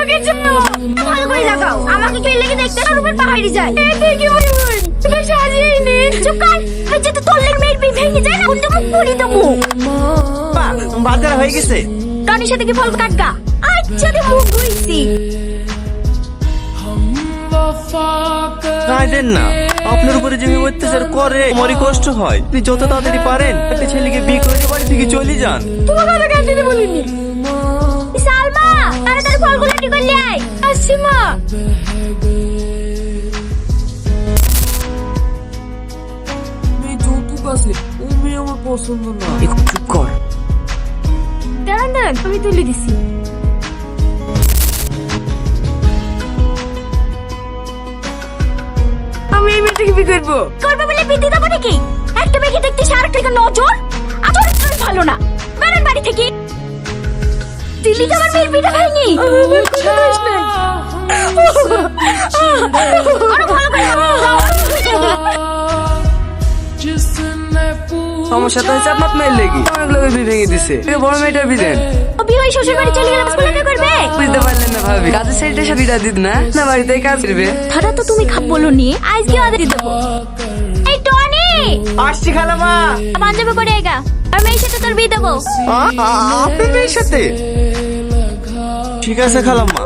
আমাকে চেনো। ভালো করে লাগাও, আমাকে কে লেগে দেখতে আর উপর পাহাড়ি যায়। দেখি ওই তুমি সাজিয়ে নে। চুপ কর, আমি যেতে তোর লেগ মেট ভেঙে যায় না, উল্টো মুখ পুরি দেবো। বাজার হয়ে গেছে। টনির সাথে কি ফল কাটগা? আচ্ছা রে মুখ ধুইছি। রায় দেন না, আপনার উপরে যে অত্যাচার করে আমারই কষ্ট হয়। আপনি যত তাড়াতাড়ি পারেন একটা ছেলেকে বিয়ে করে বাড়ি থেকে চলে যান। তোমার কথা কেন দিতে বলিনি? সালমা, তাড়াতাড়ি ফলগুলো রেডি করলে আয়। আসছি মা। যৌতুক আছে, ও মেয়ে আমার পছন্দ না। চুপ কর। দাঁড়ান দাঁড়ান, আমি তুলে দিছি। আমি এই মেয়েটাকে বিয়ে করবো। করবে বলে বিয়ে দেবো নাকি? একটা মেয়েকে দেখতে সারা থেকে নজর, আজর তুমি ভালো না। বেরোন বাড়ি থেকে। দিল্লি তো আমার মেয়ের বিয়েটা হয়নি। আরো ভালো করে সমস্যা তো হচ্ছে আপনার মেয়ের লেগে। অনেক লোকের বিয়ে ভেঙে দিছে। বড় মেয়েটার বিয়ে দেন। বিয়ে হয়ে শ্বশুর বাড়ি চলে গেলে করবে? বুঝতে পারলেন না ভাবি, কাজের সাইডে সাথে বিটা দিত না, না বাড়িতে কাজ করবে। ধারা তো তুমি খাপ বলো নি, আজকে আদে দেবো। এই টনি, আসছি খালামা। পাঞ্জাবি করে আইগা, আর মেয়ের সাথে তোর বিয়ে দেবো। আপনার মেয়ের সাথে? ঠিক আছে খালাম্মা।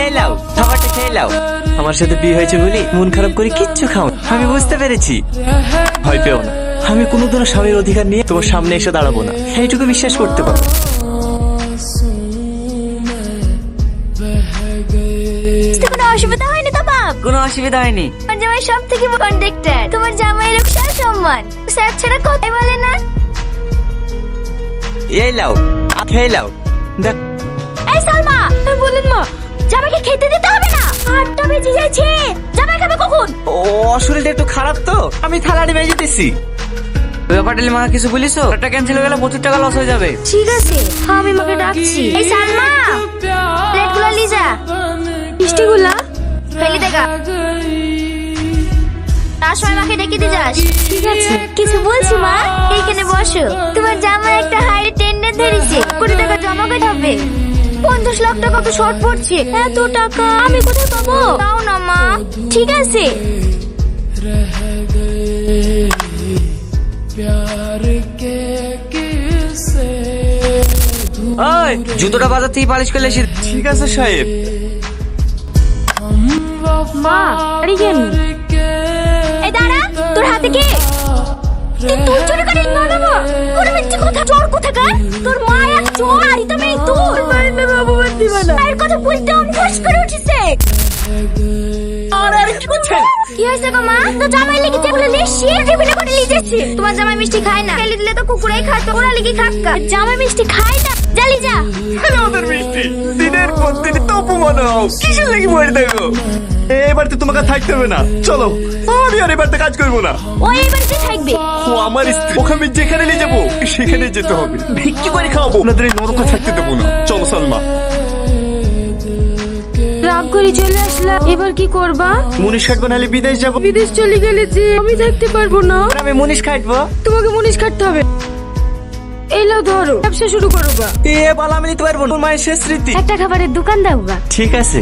এই লাও, খাবারটা খেয়ে লাও। আমার সাথে বিয়ে হয়েছে বলি মন খারাপ করে কিচ্ছু খাও। আমি বুঝতে পেরেছি। ভয় পেও না, আমি কোনোদিন স্বামীর অধিকার নিয়ে তোমার সামনে এসে দাঁড়াবো না, এইটুকু বিশ্বাস করতে পারো। কোনো অসুবিধা হয়নি তো বাপ? কোনো অসুবিধা হয়নি। আমার জামাই সব থেকে কন্ডাক্টর। তোমার জামাইয়ের লোক সম্মান, স্যার ছাড়া কথাই বলে না। এই লাও, খেয়ে লাও। দেখ, এই সালমা, বলেন মা, জামাইকে খেতে দিতে হবে না। 8টা বেজে যাচ্ছে, জামাই খাবে কখন? ও শরীরটা একটু খারাপ তো, আমি থালাটি বেজে দিচ্ছি। ব্যাপারটা মা কিছু বলিস? ওটা ক্যান্সেল হয়ে গেলে প্রচুর টাকা লস হয়ে যাবে। ঠিক আছে, আমি মাকে ডাকছি। এই সালমা, প্লেটগুলো নিয়ে যা। মিষ্টিগুলা ফেলে দেখা। তার সময় মাকে ডেকে দিয়ে যাস। ঠিক আছে। কিছু বলছি মা? এইখানে বসো। তোমার জামাই একটা হাইরে টেন্ডার ধরেছে, কোটি টাকা জমা করতে হবে। 50 লাখ টাকা তো শর্ট পড়ছে। এত টাকা আমি কোথায় পাবো? দাও না মা। ঠিক আছে। ওই জুতোটা বাজার থেকে পালিশ করলে এসে। ঠিক আছে সাহেব। মা, আরে কেন? এই দাঁড়া, তোর হাতে কি? তুই চুরি করে না না মা। ওরে মিথ্যে কথা, চোর কোথাকার? তোর মা এক চোর, আর এটা মেয়ে তোর। মারবে বাবু, বাদ দিবা না। আর কথা বলতে অভ্যাস করে উঠিছে। আরে কি করছেন? কি হয়েছে গো মা? তো জামাই লেগে যেগুলো লিখছি টেবিলে করে নিয়ে যাচ্ছে। তোমার জামাই মিষ্টি খায় না, খেলে দিলে তো কুকুরাই খায়। ওরা লেগে খাক্কা, জামাই মিষ্টি খায় না। জালি যা। হ্যালো ওদের মিষ্টি, দিনের পর দিন তো অপমান হও। কিসের লাগি মরে দেখো? এবার তো তোমাকে থাকতে হবে না, চলো। আমি আর এবার তো কাজ করবো না। ও এই বাড়িতে থাকবে। ও আমার স্ত্রী, ওকে আমি যেখানে নিয়ে যাবো সেখানে যেতে হবে। ভিক্ষি করে খাওয়াবো, ওনাদের এই নরকে থাকতে দেবো না। চলো সালমা। রাগ করে চলে আসলা, এবার কি করবা? মুনিশ খাটবো, নাহলে বিদেশ যাবো। বিদেশ চলে গেলে যে আমি থাকতে পারবো না। আমি মুনিশ খাটবো। তোমাকে মুনিশ কাটতে হবে। এই লাও ধরো, ব্যবসা শুরু করবা। এ বলা আমি নিতে পারবো না, মায়ের শেষ স্মৃতি। একটা খাবারের দোকান দাও গা। ঠিক আছে।